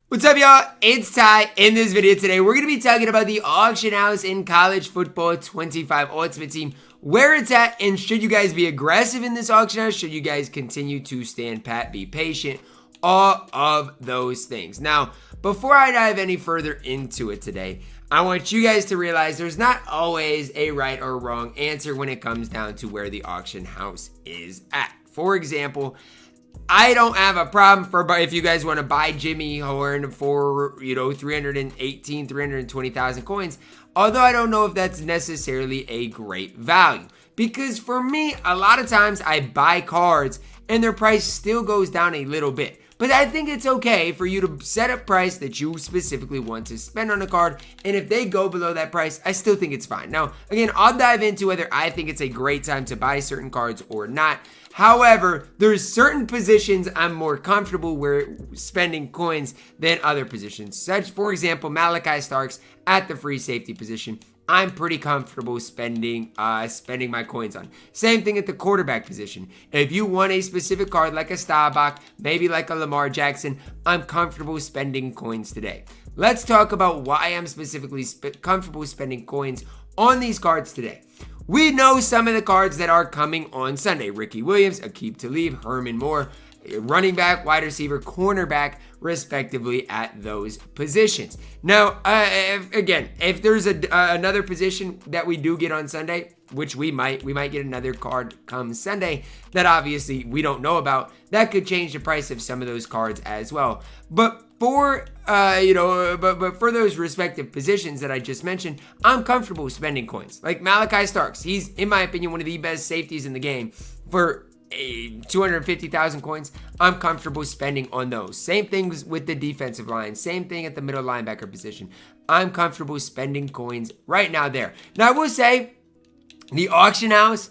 What's up, y'all? It's Ty. In this video today, we're going to be talking about the auction house in college football 25 Ultimate Team, where it's at, and should you guys be aggressive in this auction house? Should you guys continue to stand pat, be patient? All of those things. Now, before I dive any further into it today, I want you guys to realize there's not always a right or wrong answer when it comes down to where the auction house is at. For example, I don't have a problem for if you guys want to buy Jimmy Horn for, 320,000 coins. Although I don't know if that's necessarily a great value. Because for me, a lot of times I buy cards and their price still goes down a little bit. But I think it's okay for you to set a price that you specifically want to spend on a card. And if they go below that price, I still think it's fine. Now, again, I'll dive into whether I think it's a great time to buy certain cards or not. However, there's certain positions I'm more comfortable spending coins than other positions. Such, for example, Malachi Starks at the free safety position. I'm pretty comfortable spending my coins on. Same thing at the quarterback position. If you want a specific card like a Staubach, maybe like a Lamar Jackson, I'm comfortable spending coins today. Let's talk about why I'm specifically comfortable spending coins on these cards today. We know some of the cards that are coming on Sunday. Ricky Williams, Aqib Talib, Herman Moore, running back, wide receiver, cornerback, respectively at those positions. Now, if there's another position that we do get on Sunday, which we might get another card come Sunday that obviously we don't know about, that could change the price of some of those cards as well. But for for those respective positions that I just mentioned, I'm comfortable spending coins. Like Malachi Starks, he's in my opinion one of the best safeties in the game. For 250,000 coins, I'm comfortable spending on those. Same things with the defensive line. Same thing at the middle linebacker position. I'm comfortable spending coins right now there. Now, I will say the auction house,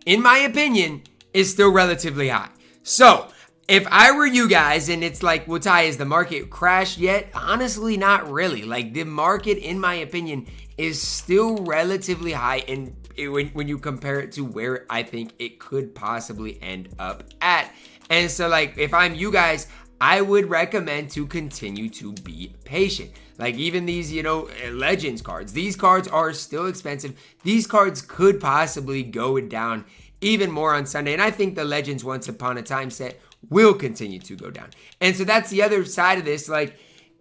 in my opinion, is still relatively high. So, if I were you guys, and it's like, well, Ty, has the market crashed yet? Honestly, not really. Like, the market, in my opinion, is still relatively high in when you compare it to where I think it could possibly end up at. And so, like, if I'm you guys, I would recommend to continue to be patient. Like, even these, Legends cards. These cards are still expensive. These cards could possibly go down even more on Sunday. And I think the Legends Once Upon a Time set will continue to go down. And so that's the other side of this. Like,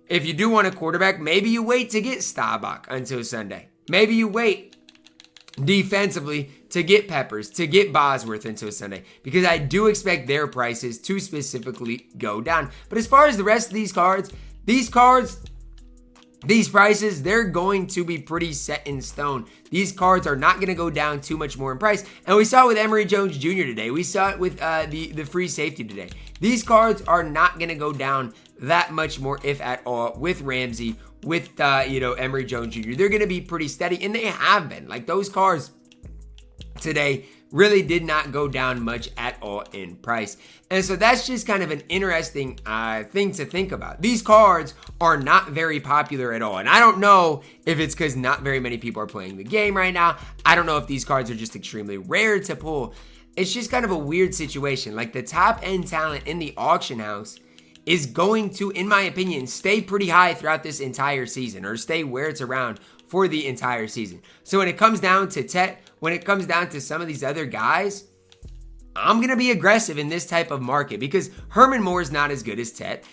if you do want a quarterback, maybe you wait to get Staubach until Sunday. Maybe you wait defensively to get Peppers, to get Bosworth until Sunday, because I do expect their prices to specifically go down. But as far as the rest of these prices, they're going to be pretty set in stone. These cards are not going to go down too much more in price. And we saw it with Emory Jones Jr. today. We saw it with the free safety today. These cards are not going to go down that much more, if at all, with Ramsey, with Emory Jones Jr. They're going to be pretty steady, and they have been. Like, those cards today really did not go down much at all in price. And so that's just kind of an interesting thing to think about. These cards are not very popular at all. And I don't know if it's because not very many people are playing the game right now. I don't know if these cards are just extremely rare to pull. It's just kind of a weird situation. Like, the top end talent in the auction house is going to, in my opinion, stay pretty high throughout this entire season, or stay where it's around for the entire season. So when it comes down to Tet, when it comes down to some of these other guys, I'm going to be aggressive in this type of market because Herman Moore is not as good as Tet.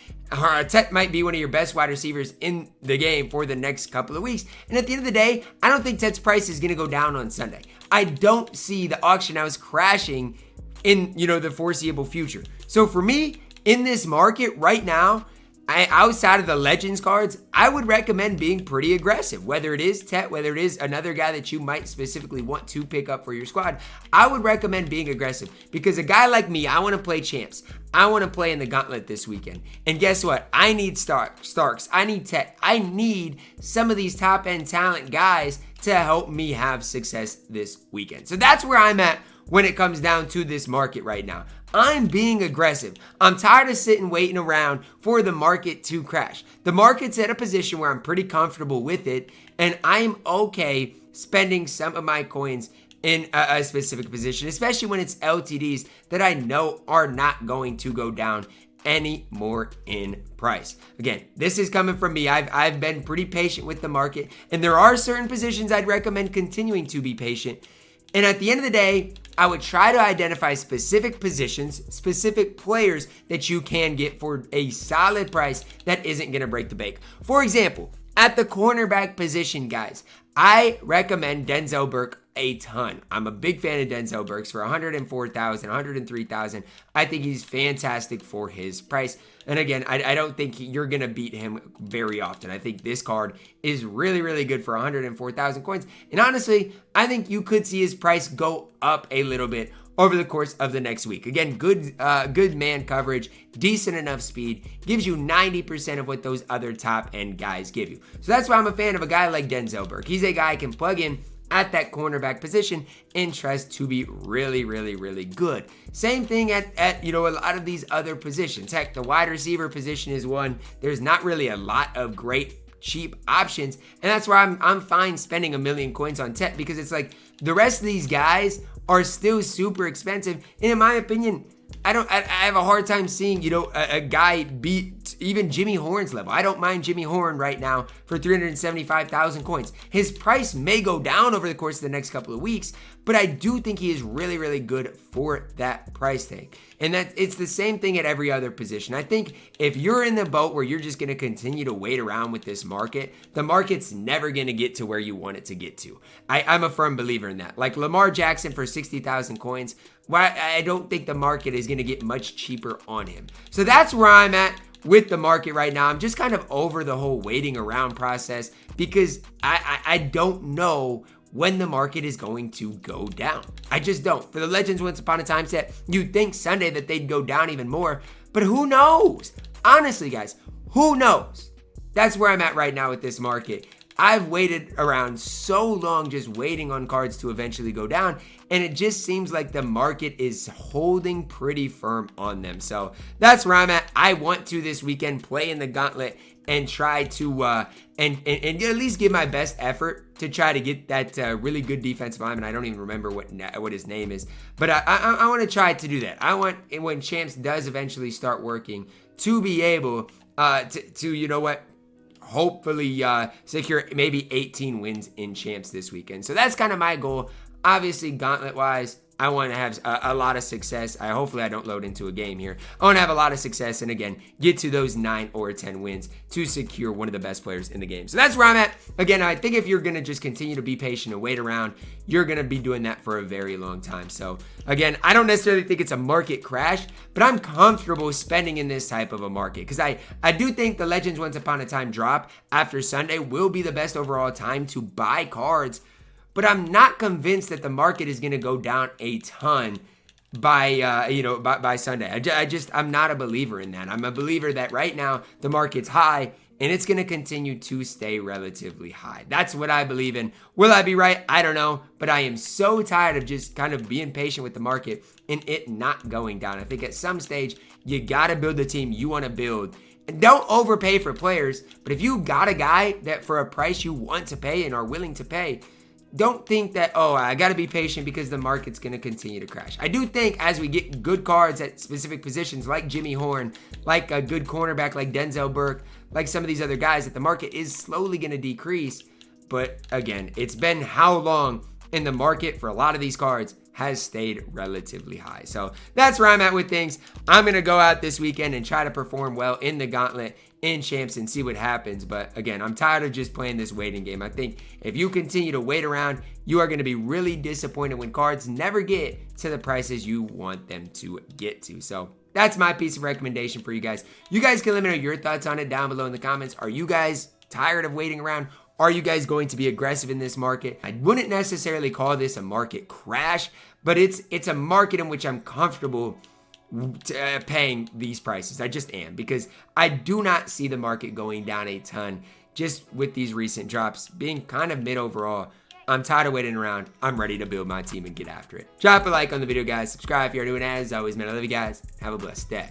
Tet might be one of your best wide receivers in the game for the next couple of weeks. And at the end of the day, I don't think Tet's price is going to go down on Sunday. I don't see the auction house crashing in, the foreseeable future. So for me, in this market right now, outside of the Legends cards, I would recommend being pretty aggressive. Whether it is Tet, whether it is another guy that you might specifically want to pick up for your squad, I would recommend being aggressive. Because a guy like me, I want to play champs. I want to play in the gauntlet this weekend. And guess what? I need Starks. I need Tet. I need some of these top-end talent guys to help me have success this weekend. So that's where I'm at when it comes down to this market right now. I'm being aggressive. I'm tired of sitting waiting around for the market to crash. The market's at a position where I'm pretty comfortable with it, and I'm okay spending some of my coins in a specific position, especially when it's LTDs that I know are not going to go down any more in price. Again, this is coming from me. I've been pretty patient with the market, and there are certain positions I'd recommend continuing to be patient. And at the end of the day, I would try to identify specific positions, specific players that you can get for a solid price that isn't going to break the bank. For example, at the cornerback position, guys, I recommend Denzel Burke a ton. I'm a big fan of Denzel Burks for $104,000, $103,000. I think he's fantastic for his price. And again, I don't think you're going to beat him very often. I think this card is really, really good for 104,000 coins. And honestly, I think you could see his price go up a little bit over the course of the next week. Again, good man coverage, decent enough speed, gives you 90% of what those other top end guys give you. So that's why I'm a fan of a guy like Denzel Burke. He's a guy I can plug in at that cornerback position and trust to be really, really, really good. Same thing at a lot of these other positions. Heck, the wide receiver position is one. There's not really a lot of great cheap options, and that's why I'm fine spending 1 million coins on Tet, because it's like the rest of these guys are still super expensive, and in my opinion, I have a hard time seeing, a guy beat even Jimmy Horn's level. I don't mind Jimmy Horn right now for 375,000 coins. His price may go down over the course of the next couple of weeks, but I do think he is really, really good for that price tag. And it's the same thing at every other position. I think if you're in the boat where you're just going to continue to wait around with this market, the market's never going to get to where you want it to get to. I'm a firm believer in that. Like Lamar Jackson for 60,000 coins, I don't think the market is going to get much cheaper on him. So that's where I'm at with the market right now. I'm just kind of over the whole waiting around process, because I don't know when the market is going to go down. I just don't. For the Legends Once Upon a Time set, you'd think Sunday that they'd go down even more, but who knows? Honestly, guys, who knows? That's where I'm at right now with this market. I've waited around so long just waiting on cards to eventually go down, and it just seems like the market is holding pretty firm on them. So that's where I'm at. I want to this weekend play in the gauntlet and try to and at least give my best effort to try to get that really good defensive lineman. I don't even remember what his name is, but I want to try to do that. I want, when Champs does eventually start working, to be able to hopefully secure maybe 18 wins in Champs this weekend. So that's kind of my goal. Obviously, gauntlet-wise, I want to have a lot of success. Hopefully I don't load into a game here. I want to have a lot of success and, again, get to those 9 or 10 wins to secure one of the best players in the game. So that's where I'm at. Again, I think if you're going to just continue to be patient and wait around, you're going to be doing that for a very long time. So, again, I don't necessarily think it's a market crash, but I'm comfortable spending in this type of a market, because I do think the Legends Once Upon a Time drop after Sunday will be the best overall time to buy cards. But I'm not convinced that the market is going to go down a ton by Sunday. I'm not a believer in that. I'm a believer that right now the market's high and it's going to continue to stay relatively high. That's what I believe in. Will I be right? I don't know. But I am so tired of just kind of being patient with the market and it not going down. I think at some stage you got to build the team you want to build. And don't overpay for players. But if you got a guy that for a price you want to pay and are willing to pay, don't think that, I got to be patient because the market's going to continue to crash. I do think as we get good cards at specific positions like Jimmy Horn, like a good cornerback like Denzel Burke, like some of these other guys, that the market is slowly going to decrease. But again, it's been how long in the market for a lot of these cards has stayed relatively high. So that's where I'm at with things. I'm going to go out this weekend and try to perform well in the gauntlet in Champs and see what happens. But again, I'm tired of just playing this waiting game. I think if you continue to wait around, you are going to be really disappointed when cards never get to the prices you want them to get to. So that's my piece of recommendation for you guys. You guys can let me know your thoughts on it down below in the comments. Are you guys tired of waiting around? Are you guys going to be aggressive in this market? I wouldn't necessarily call this a market crash, but it's a market in which I'm comfortable paying these prices. I just am, because I do not see the market going down a ton just with these recent drops being kind of mid overall. I'm tired of waiting around. I'm ready to build my team and get after it. Drop a like on the video, guys. Subscribe if you're new, and as always, man, I love you guys. Have a blessed day.